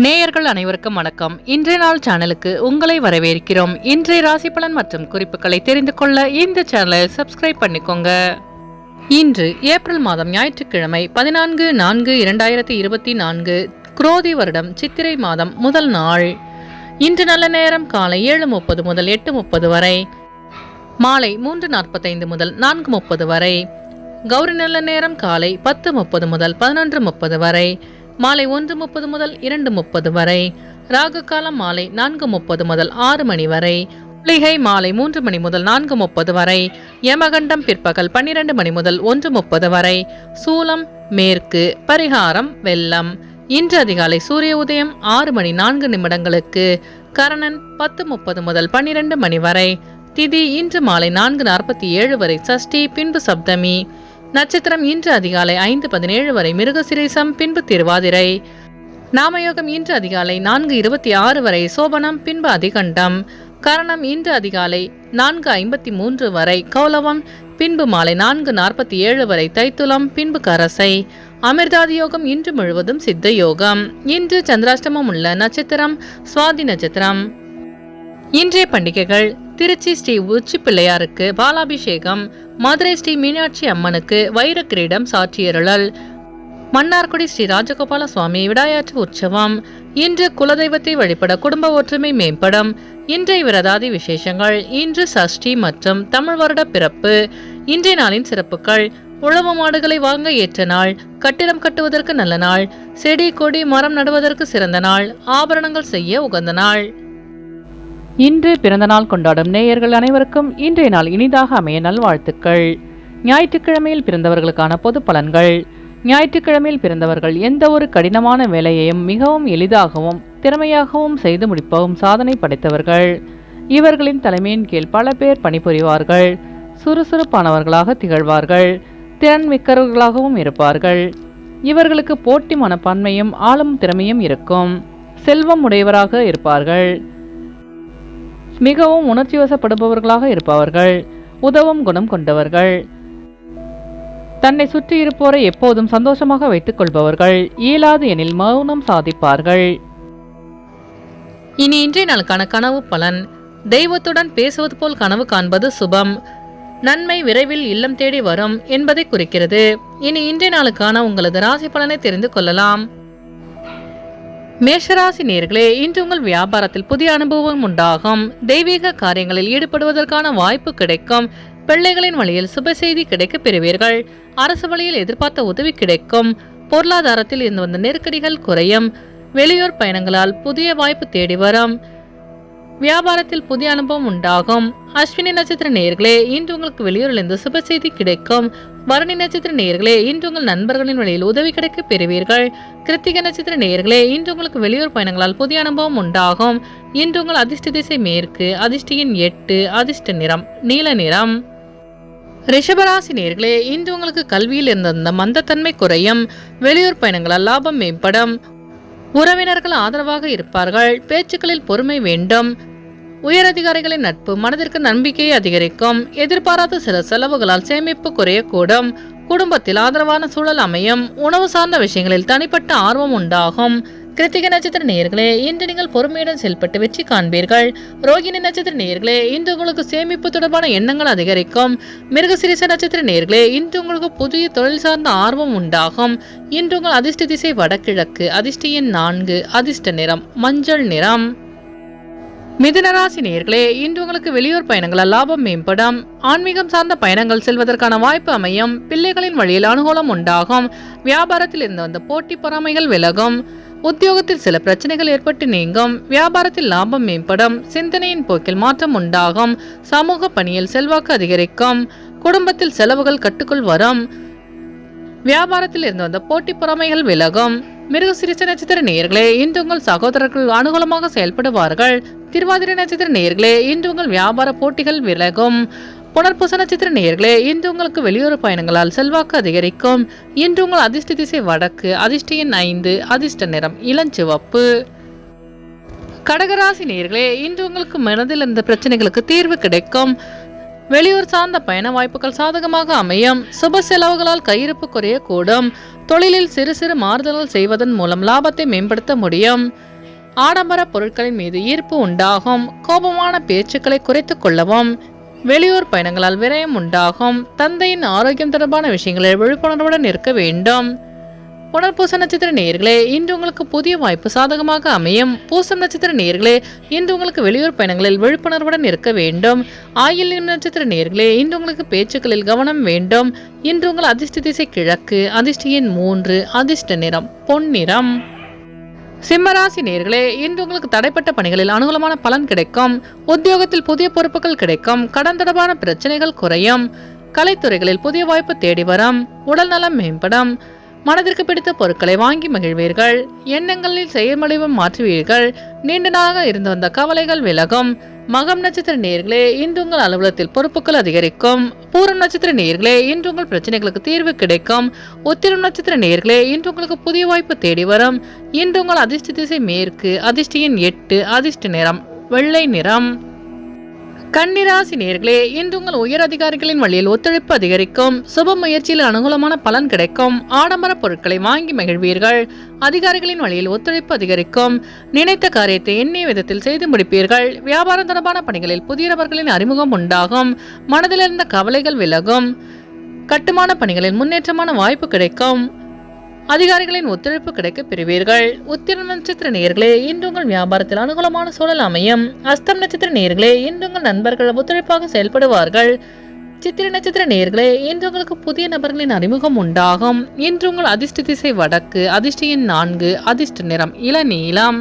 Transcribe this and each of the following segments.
நேயர்கள் அனைவருக்கும் வணக்கம். இன்றைய நாள் சேனலுக்கு உங்களை வரவேற்கிறோம். இன்றைய ராசி பலன் மற்றும் குறிப்புகளை தெரிந்து கொள்ள இந்த சேனலை சப்ஸ்கிரைப் பண்ணிக்கோங்க. இன்று ஏப்ரல் மாதம் ஞாயிற்றுக்கிழமை 14/4/2024 குரோதி வருடம் சித்திரை மாதம் முதல் நாள். இன்று நல்ல நேரம் காலை 7:30 முதல் 8:30 வரை, மாலை 3:45 முதல் 4:30 வரை. கௌரி நல்ல நேரம் காலை 10:30 முதல் 11:30 வரை, மாலை 1:30 முதல் 2:30 வரை. ராகு காலம் மாலை 4:30 முதல் 6 மணி வரை. குளிகை மாலை 3 மணி முதல் 4:30 வரை. யமகண்டம் பிற்பகல் 12 மணி முதல் 1:30 வரை. சூலம் மேற்கு. பரிகாரம் வெள்ளம். இன்று அதிகாலை சூரிய உதயம் 6 மணி 4 நிமிடங்களுக்கு. கரணன் 10:30 முதல் 12 மணி வரை. திதி இன்று மாலை 4:47 வரை சஷ்டி, பின்பு சப்தமி. நட்சத்திரம் இன்று அதிகாலை 5:17 வரை மிருகசிரீசம், பின்பு திருவாதிரை. நாமயோகம் இன்று அதிகாலை 4:26 வரை சோபனம், பின்பு அதிகண்டம். கரணம் இன்று அதிகாலை 4:53 வரை கௌலவம், பின்பு மாலை 4:47 வரை தைத்துலம், பின்பு கரசை. அமிர்தாதி யோகம் இன்று முழுவதும் சித்த யோகம். இன்று சந்திராஷ்டமம் உள்ள நட்சத்திரம் சுவாதி நட்சத்திரம். இன்றைய பண்டிகைகள்: திருச்சி ஸ்ரீ உச்சி பிள்ளையாருக்கு பாலாபிஷேகம், மதுரை ஸ்ரீ மீனாட்சி அம்மனுக்கு வைர கிரீடம் சாற்றியருளல், மன்னார்குடி ஸ்ரீ ராஜகோபால சுவாமி விடாயாற்று உற்சவம். இன்று குலதெய்வத்தை வழிபட குடும்ப ஒற்றுமை மேம்படும். இன்றைய விரதாதி விசேஷங்கள்: இன்று சஷ்டி மற்றும் தமிழ் வருட பிறப்பு. இன்றைய நாளின் சிறப்புகள்: உழவு மாடுகளை வாங்க ஏற்ற நாள், கட்டிடம் கட்டுவதற்கு நல்ல நாள், செடி கொடி மரம் நடுவதற்கு சிறந்த நாள், ஆபரணங்கள் செய்ய உகந்த நாள். இன்று பிறந்த நாள் கொண்டாடும் நேயர்கள் அனைவருக்கும் இன்றைய நாள் இனிதாக அமைய நல்வாழ்த்துக்கள். ஞாயிற்றுக்கிழமையில் பிறந்தவர்களுக்கான பொது பலன்கள். ஞாயிற்றுக்கிழமையில் பிறந்தவர்கள் எந்த ஒரு கடினமான வேலையையும் மிகவும் எளிதாகவும் திறமையாகவும் செய்து முடிப்பவும் சாதனை படைத்தவர்கள். இவர்களின் தலைமையின் கீழ் பல பேர் பணிபுரிவார்கள். சுறுசுறுப்பானவர்களாக திகழ்வார்கள். திறன் மிக்கவர்களாகவும் இருப்பார்கள். இவர்களுக்கு போட்டி மனப்பான்மையும் ஆளும் திறமையும் இருக்கும். செல்வம் உடையவராக இருப்பார்கள். மிகவும் உணர்ச்சி வசப்படுபவர்களாக இருப்பவர்கள். உதவும் குணம் கொண்டவர்கள். தன்னை சுற்றி இருப்போரை எப்போதும் சந்தோஷமாக வைத்துக் கொள்பவர்கள். இயலாது எனில் மௌனம் சாதிப்பார்கள். இனி இன்றைய நாளுக்கான கனவு பலன். தெய்வத்துடன் பேசுவது போல் கனவு காண்பது சுபம். நன்மை விரைவில் இல்லம் தேடி வரும் என்பதை குறிக்கிறது. இனி இன்றைய நாளுக்கான உங்களது ராசி பலனை தெரிந்து கொள்ளலாம். மேஷராசி நேயர்களே, இன்று உங்கள் வியாபாரத்தில் புதிய அனுபவம் உண்டாகும். தெய்வீக காரியங்களில் ஈடுபடுவதற்கான வாய்ப்பு கிடைக்கும். பிள்ளைகளின் வழியில் சுப செய்தி கிடைக்க பெறுவீர்கள். அரசு வழியில் எதிர்பார்த்த உதவி கிடைக்கும். பொருளாதாரத்தில் இருந்து வந்த நெருக்கடிகள் குறையும். வெளியூர் பயணங்களால் புதிய வாய்ப்பு தேடி வரும். வியாபாரத்தில் புதிய அனுபவம் உண்டாகும். அஸ்வினி நட்சத்திர நேயர்களே, இன்று உங்களுக்கு வெளியூரிலிருந்து சுப செய்தி கிடைக்கும். பரணி நட்சத்திர நேயர்களே, இன்று உங்கள் நண்பர்களின் வழியில் உதவி கிடைக்க பெறுவீர்கள். கிருத்திகை நட்சத்திர நேயர்களே, இன்று உங்களுக்கு வெளியூர் பயணங்களால் புதிய அனுபவம் உண்டாகும். இன்று உங்கள் அதிர்ஷ்ட திசை மேற்கு. அதிர்ஷ்ட எண் 8. அதிர்ஷ்ட நிறம் நீல நிறம். ரிஷபராசி நேயர்களே, இன்று உங்களுக்கு கல்வியில் இருந்த மந்தத்தன்மை குறையும். வெளியூர் பயணங்களால் லாபம் மேம்படும். உறவினர்கள் ஆதரவாக இருப்பார்கள். பேச்சுக்களில் பொறுமை வேண்டும். உயரதிகாரிகளின் நட்பு மனதிற்கு நம்பிக்கையை அதிகரிக்கும். எதிர்பாராத சில செலவுகளால் சேமிப்பு குறையக்கூடும். குடும்பத்தில் ஆதரவான சூழல் அமையும். உணவு சார்ந்த விஷயங்களில் தனிப்பட்ட ஆர்வம் உண்டாகும். கிருத்திகை நட்சத்திர நேயர்களே, இன்று நீங்கள் பொறுமையுடன் செயல்பட்டு வெற்றி காண்பீர்கள். ரோகிணி நட்சத்திர நேயர்களே, இன்று உங்களுக்கு சேமிப்பு தொடர்பான எண்ணங்கள் அதிகரிக்கும். மிருகசிரீச நட்சத்திர நேயர்களே, இன்று உங்களுக்கு புதிய தொழில் சார்ந்த ஆர்வம் உண்டாகும். இன்று உங்கள் அதிர்ஷ்ட திசை வடகிழக்கு. அதிர்ஷ்ட எண் 4. அதிர்ஷ்ட நிறம் மஞ்சள் நிறம். மிதுனராசி நேயர்களே, இன்று உங்களுக்கு வெளியூர் பயணங்களால் லாபம் மேம்படும். ஆன்மீகம் சார்ந்த பயணங்கள் செல்வதற்கான வாய்ப்பு அமையும். பிள்ளைகளின் வழியில் அனுகூலம் உண்டாகும். வியாபாரத்தில் இருந்து வந்த போட்டி பொறாமைகள் விலகும். உத்தியோகத்தில் சில பிரச்சனைகள் ஏற்பட்டு நீங்கும். வியாபாரத்தில் லாபம் மேம்படும். சிந்தனையின் போக்கில் மாற்றம் உண்டாகும். சமூக பணியில் செல்வாக்கு அதிகரிக்கும். குடும்பத்தில் செலவுகள் கட்டுக்குள் வரும். வியாபாரத்தில் இருந்து வந்த போட்டி பொறாமைகள் விலகும். மிருகசிரீச நட்சத்திர நேயர்களே, இன்று உங்கள் சகோதரர்கள் அனுகூலமாக செயல்படுவார்கள். திருவாதிரை நட்சத்திர நேயர்களே, இன்று உங்கள் வியாபார போட்டிகள் விலகும். புனர்பூச நட்சத்திர நேயர்களே, இன்று உங்களுக்கு வெளியூர் பயணங்களால் செல்வாக்கு அதிகரிக்கும். இன்று உங்கள் அதிர்ஷ்ட திசை வடக்கு. அதிர்ஷ்ட எண் 5. அதிர்ஷ்ட நிறம் இளஞ்சிவப்பு. கடகராசி நேயர்களே, இன்று உங்களுக்கு மனதில் இருந்த பிரச்சனைகளுக்கு தீர்வு கிடைக்கும். வெளியூர் சார்ந்த பயண வாய்ப்புகள் சாதகமாக அமையும். சுப செலவுகளால் கையிருப்பு குறையக்கூடும். தொழிலில் சிறு சிறு மாறுதல்கள் செய்வதன் மூலம் லாபத்தை மேம்படுத்த முடியும். ஆடம்பர பொருட்களின் மீது ஈர்ப்பு உண்டாகும். கோபமான பேச்சுக்களை குறைத்துக் கொள்ளவும். வெளியூர் பயணங்களால் விரயம் உண்டாகும். தந்தையின் ஆரோக்கியம் தொடர்பான விஷயங்களில் விழிப்புணர்வுடன் இருக்க வேண்டும். புனர்பூச நட்சத்திர நேயர்களே, இன்று உங்களுக்கு புதிய வாய்ப்பு சாதகமாக அமையும். பூசம் நட்சத்திர நேயர்களே, இன்று உங்களுக்கு வெளியூர் பயணங்களில் விழிப்புணர்வுடன் இருக்க வேண்டும். ஆயில்யம் நட்சத்திர நேயர்களே, இன்று உங்களுக்கு பேச்சுக்களில் கவனம் வேண்டும். இன்று உங்கள் அதிர்ஷ்ட திசை கிழக்கு. அதிர்ஷ்ட எண் 3. அதிர்ஷ்ட நிறம் பொன்னிறம். சிம்மராசி நேயர்களே, இன்று உங்களுக்கு தடைப்பட்ட பணிகளில் அனுகூலமான பலன் கிடைக்கும். உத்தியோகத்தில் புதிய பொறுப்புகள் கிடைக்கும். கடன் தொடர்பான பிரச்சனைகள் குறையும். கலைத்துறைகளில் புதிய வாய்ப்பு தேடி வரும். உடல் நலம் மேம்படும். மனதிற்கு பிடித்த பொருட்களை வாங்கி மகிழ்வீர்கள். எண்ணங்களில் செயல்முறைவு மாற்றுவீர்கள். நீண்ட நாளாக இருந்து வந்த கவலைகள் விலகும். மகம் நட்சத்திர நேயர்களே, இன்று உங்கள் அலுவலகத்தில் பொறுப்புகள் அதிகரிக்கும். பூரம் நட்சத்திர நேயர்களே, இன்று உங்கள் பிரச்சனைகளுக்கு தீர்வு கிடைக்கும். உத்திரம் நட்சத்திர நேயர்களே, இன்று உங்களுக்கு புதிய வாய்ப்பு தேடி வரும். இன்று உங்கள் அதிர்ஷ்ட திசை மேற்கு. அதிர்ஷ்ட எண் 8. அதிர்ஷ்ட நிறம் வெள்ளை நிறம். கன்னிராசி நேயர்களே, இன்று உங்கள் உயர் அதிகாரிகளின் வழியில் ஒத்துழைப்பு அதிகரிக்கும். சுப முயற்சியில் அனுகூலமான பலன் கிடைக்கும். ஆடம்பர பொருட்களை வாங்கி மகிழ்வீர்கள். அதிகாரிகளின் வழியில் ஒத்துழைப்பு அதிகரிக்கும். நினைத்த காரியத்தை எண்ணிய விதத்தில் செய்து முடிப்பீர்கள். வியாபாரம் தொடர்பான பணிகளில் புதிய நபர்களின் அறிமுகம் உண்டாகும். மனதில் இருந்த கவலைகள் விலகும். கட்டுமான பணிகளில் முன்னேற்றமான வாய்ப்பு கிடைக்கும். அதிகாரிகளின் ஒத்துழைப்பு கிடைக்க பெறுவீர்கள். உத்திரம் நட்சத்திர நேயர்களே, இன்று உங்கள் வியாபாரத்தில் அனுகூலமான சூழல் அமையும். அஸ்தம் நட்சத்திர நேயர்களே, இன்று உங்கள் நண்பர்கள் ஒத்துழைப்பாக செயல்படுவார்கள். சித்திரை நட்சத்திர நேயர்களே, இன்று உங்களுக்கு புதிய நபர்களின் அறிமுகம் உண்டாகும். இன்று உங்கள் அதிர்ஷ்ட திசை வடக்கு. அதிர்ஷ்ட எண் 4. அதிர்ஷ்ட நிறம் இளநீலம்.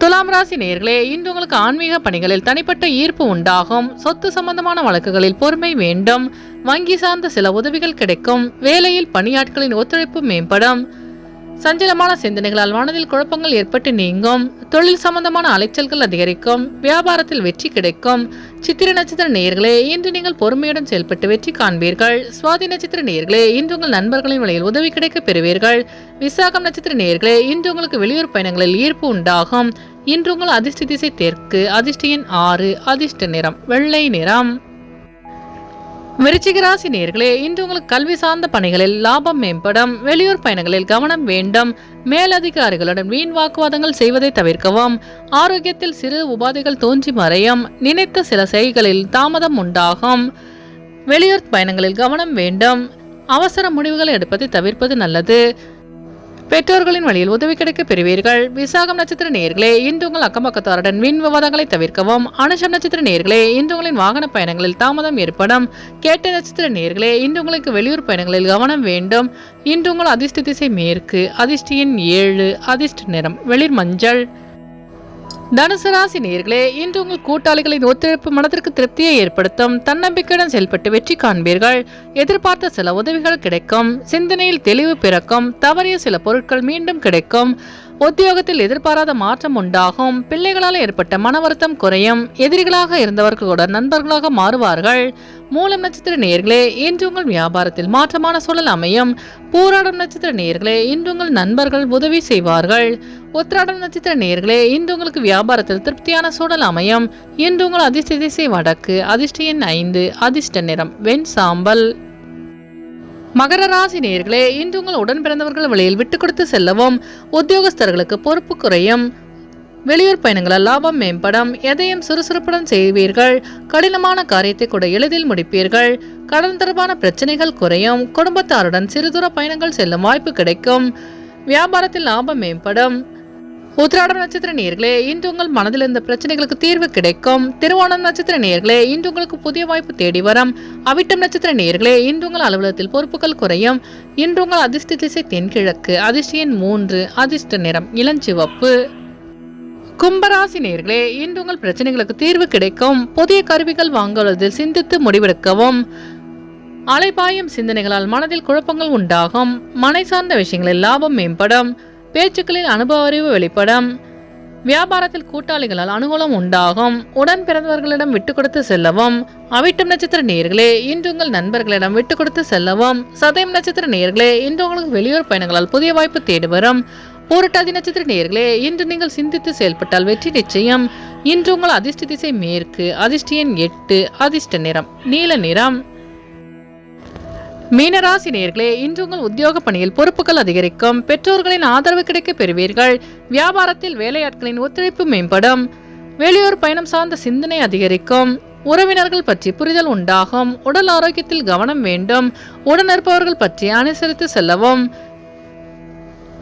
துலாம் ராசி நேயர்களே, இன்று உங்களுக்கு ஆன்மீக பணிகளில் தனிப்பட்ட ஈர்ப்பு உண்டாகும். சொத்து சம்பந்தமான வழக்குகளில் பொறுமை வேண்டும். வங்கி சார்ந்த சில உதவிகள் கிடைக்கும். வேலையில் பணியாட்களின் ஒத்துழைப்பு மேம்படும். சஞ்சலமான சிந்தனைகளால் மனதில் குழப்பங்கள் ஏற்பட்டு நீங்கும். தொழில் சம்பந்தமான அலைச்சல்கள் அதிகரிக்கும். வியாபாரத்தில் வெற்றி கிடைக்கும். சித்திரை நட்சத்திர நேயர்களே, இன்று நீங்கள் பொறுமையுடன் செயல்பட்டு வெற்றி காண்பீர்கள். சுவாதி நட்சத்திர நேயர்களே, இன்று உங்கள் நண்பர்களின் வழியில் உதவி கிடைக்க பெறுவீர்கள். விசாகம் நட்சத்திர நேயர்களே, இன்று உங்களுக்கு வெளியூர் பயணங்களில் ஈர்ப்பு உண்டாகும். இன்று உங்கள் அதிர்ஷ்ட திசை தெற்கு. அதிர்ஷ்ட எண் 6. அதிர்ஷ்ட நிறம் வெள்ளை நிறம். விருச்சிக ராசி நேயர்களே, இன்று உங்களுக்கு கல்வி சார்ந்த பணிகளில் லாபம் மேம்படும். வெளியூர் பயணங்களில் கவனம் வேண்டும். மேலதிகாரிகளுடன் வீண் வாக்குவாதங்கள் செய்வதை தவிர்க்கவும். ஆரோக்கியத்தில் சிறு உபாதைகள் தோன்றி மறையும். நினைத்த சில செயல்களில் தாமதம் உண்டாகும். வெளியூர் பயணங்களில் கவனம் வேண்டும். அவசர முடிவுகளை எடுப்பதை தவிர்ப்பது நல்லது. பெற்றோர்களின் வழியில் உதவி கிடைக்க பெறுவீர்கள். விசாகம் நட்சத்திர நேயர்களே, இன்று உங்கள் அக்கம்பக்கத்தாருடன் வீண் விவாதங்களை தவிர்க்கவும். அனுஷம் நட்சத்திர நேயர்களே, இன்று உங்களின் வாகன பயணங்களில் தாமதம் ஏற்படும். கேட்ட நட்சத்திர நேயர்களே, இன்று உங்களுக்கு வெளியூர் பயணங்களில் கவனம் வேண்டும். இன்று உங்கள் அதிர்ஷ்ட திசை மேற்கு. அதிர்ஷ்ட எண் 7. அதிர்ஷ்ட நிறம் வெளிர் மஞ்சள். தனுசு ராசி நேயர்களே, இன்று உங்கள் கூட்டாளிகளின் ஒத்துழைப்பு மனதிற்கு திருப்தியை ஏற்படுத்தும். தன்னம்பிக்கையுடன் செயல்பட்டு வெற்றி காண்பீர்கள். எதிர்பார்த்த சில உதவிகள் கிடைக்கும். சிந்தனையில் தெளிவு பிறக்கும். தவறிய சில பொருட்கள் மீண்டும் கிடைக்கும். உத்தியோகத்தில் எதிர்பாராத மாற்றம் உண்டாகும். பிள்ளைகளால் ஏற்பட்ட மன வருத்தம் குறையும். எதிரிகளாக இருந்தவர்களுடன் நண்பர்களாக மாறுவார்கள். மூலம் நட்சத்திர நேயர்களே, இன்று உங்கள் வியாபாரத்தில் மாற்றமான சூழல் அமையும். பூராடம் நட்சத்திர நேயர்களே, இன்று உங்கள் நண்பர்கள் உதவி செய்வார்கள். உத்திராடம் நட்சத்திர நேயர்களே, இன்று உங்களுக்கு வியாபாரத்தில் திருப்தியான சூழல் அமையும். இன்று உங்கள் அதிர்ஷ்ட திசை வடக்கு. அதிர்ஷ்ட எண் 5. அதிர்ஷ்ட நிறம் வெண் சாம்பல். மகர ராசி நேயர்களே, இன்று உங்கள் உடன் பிறந்தவர்கள் வழியில் விட்டுக் கொடுத்து செல்லவும். உத்தியோகஸ்தர்களுக்கு பொறுப்பு குறையும். வெளியூர் பயணங்களால் லாபம் மேம்படும். எதையும் சுறுசுறுப்புடன் செய்வீர்கள். கடினமான காரியத்தை கூட எளிதில் முடிப்பீர்கள். கடன் தொடர்பான பிரச்சனைகள் குறையும். குடும்பத்தாருடன் சிறுதூர பயணங்கள் செல்லும் வாய்ப்பு கிடைக்கும். வியாபாரத்தில் லாபம் மேம்படும். உத்திராடம் நட்சத்திர நேயர்களே, இன்று உங்கள் மனதில் இருந்த பிரச்சனைகளுக்கு தீர்வு கிடைக்கும். திருவோணம் நட்சத்திர நேயர்களே, இன்று உங்களுக்கு புதிய வாய்ப்பு தேடி வரும். அவிட்டம் நட்சத்திர நேயர்களே, இன்று உங்கள் அலுவலகத்தில் பொறுப்புகள் குறையும். இன்று உங்கள் அதிர்ஷ்ட திசை தென்கிழக்கு. அதிர்ஷ்ட எண் 3. அதிர்ஷ்ட நிறம் இளஞ்சிவப்பு. கும்பராசி நேயர்களே, இன்று உங்கள் பிரச்சனைகளுக்கு தீர்வு கிடைக்கும். புதிய கருவிகள் வாங்குவதில் சிந்தித்து முடிவெடுக்கவும். அலைபாயும் சிந்தனைகளால் மனதில் குழப்பங்கள் உண்டாகும். மனை சார்ந்த விஷயங்களில் லாபம் மேம்படும். பேச்சுக்களில் அனுபவ அறிவு வெளிப்படும். வியாபாரத்தில் கூட்டாளிகளால் அனுகூலம் உண்டாகும். உடன் பிறந்தவர்களிடம் விட்டுக் கொடுத்து செல்லவும். அவிட்டம் நட்சத்திர நேயர்களே, இன்று உங்கள் நண்பர்களிடம் விட்டுக் கொடுத்து செல்லவும். சதயம் நட்சத்திர நேயர்களே, இன்று உங்களுக்கு வெளியூர் பயணங்களால் புதிய வாய்ப்பு தேடி வரும். பூரட்டாதி நட்சத்திர நேயர்களே, இன்று நீங்கள் சிந்தித்து செயல்பட்டால் வெற்றி நிச்சயம். இன்று உங்கள் அதிர்ஷ்ட திசை மேற்கு, அதிர்ஷ்ட எண் 8, அதிர்ஷ்ட நிறம் நீல நிறம். மீனராசி நேயர்களே, இன்று உங்கள் உத்தியோக பணியில் பொறுப்புகள் அதிகரிக்கும். பெற்றோர்களின் ஆதரவு கிடைக்க பெறுவீர்கள். வியாபாரத்தில் வேலையாட்களின் ஒத்துழைப்பு மேம்படும். வெளியூர் பயணம் சார்ந்த சிந்தனை அதிகரிக்கும். உறவினர்கள் பற்றி புரிதல் உண்டாகும். உடல் ஆரோக்கியத்தில் கவனம் வேண்டும். உடனிருப்பவர்கள் பற்றி அனுசரித்து செல்லவும்.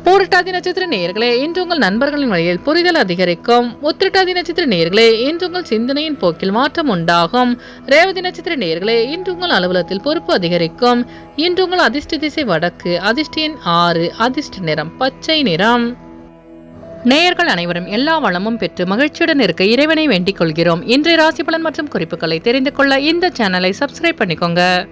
பூரட்டாதி நட்சத்திர நேயர்களே, இன்று உங்கள் நண்பர்களின் வழியில் புரிதல் அதிகரிக்கும். உத்திரட்டாதி நட்சத்திர நேயர்களே, இன்று உங்கள் சிந்தனையின் போக்கில் மாற்றம் உண்டாகும். ரேவதி நட்சத்திர நேயர்களே, இன்று உங்கள் அலுவலகத்தில் பொறுப்பு அதிகரிக்கும். இன்று உங்கள் அதிர்ஷ்ட திசை வடக்கு, அதிர்ஷ்ட எண் 6, அதிர்ஷ்ட நிறம் பச்சை நிறம். நேயர்கள் அனைவரும் எல்லா வளமும் பெற்று மகிழ்ச்சியுடன் இருக்க இறைவனை வேண்டிக் கொள்கிறோம். இன்றைய ராசி பலன் மற்றும் குறிப்புகளை தெரிந்து கொள்ள இந்த சேனலை சப்ஸ்கிரைப் பண்ணிக்கோங்க.